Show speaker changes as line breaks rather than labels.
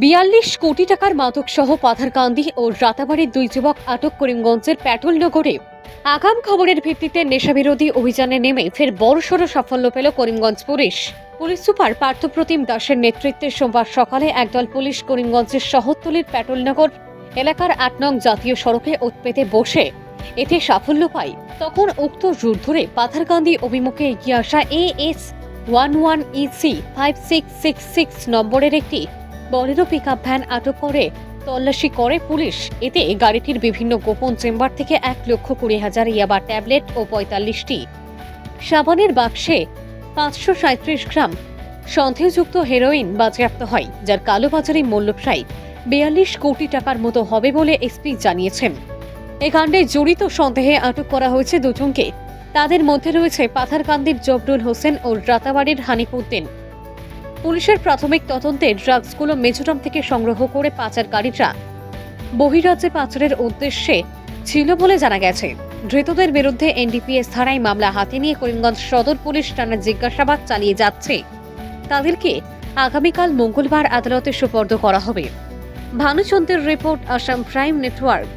৪২ কোটি টাকার মাদক সহ পাথারকান্দি ও রাতাবাড়ির দুই যুবক আটক করিমগঞ্জের প্যাটুলনগরে। আগাম খবরের ভিত্তিতে নেশাবিরোধী অভিযানে নেমে ফের বড়সড় সাফল্য পেল Karimganj police. Police super Parthapratim দাসের নেতৃত্বে সোমবার সকালে একদল পুলিশ করিমগঞ্জের শহরতলির প্যাটুলনগর এলাকার ৮ নং জাতীয় সড়কে ওঁত পেতে বসে এতে সাফল্য পায়। তখন উক্ত রুট ধরে পাথারকান্দি অভিমুখে এগিয়ে আসা AS11EC 5666 নম্বরের একটি বলেরো পিকআপ ভ্যান আটক করে তল্লাশি করে পুলিশ। এতে গাড়িটির বিভিন্ন গোপন চেম্বার থেকে ১,২০,০০০ ইয়াবা ট্যাবলেট ও ৪৫টি সাবানের বাক্সে ৫৩৭ গ্রাম সন্দেহযুক্ত হেরোইন বাজেয়াপ্ত হয়, যার কালোবাজারি মূল্য প্রায় ৪২ কোটি টাকার মতো হবে বলে এসপি জানিয়েছেন। এ কাণ্ডে জড়িত সন্দেহে আটক করা হয়েছে দুজনকে। তাদের মধ্যে রয়েছে পাথারকান্দির জবরুল হোসেন ও রাতাবাড়ির হানিফউদ্দিন। পুলিশের প্রাথমিক তদন্তে ড্রাগসগুলো মেজোরাম থেকে সংগ্রহ করে পাচারকারীরা বহিরাজ্যে পাচারের উদ্দেশ্যে ছিল বলে জানা গেছে। ধৃতদের বিরুদ্ধে NDPS ধারায় মামলা হাতে নিয়ে করিমগঞ্জ সদর পুলিশ টানা জিজ্ঞাসাবাদ চালিয়ে যাচ্ছে। তাদেরকে আগামীকাল মঙ্গলবার আদালতে সোপর্দ করা হবে। ভানুচন্দ্রের রিপোর্ট, আসাম প্রাইম নেটওয়ার্ক।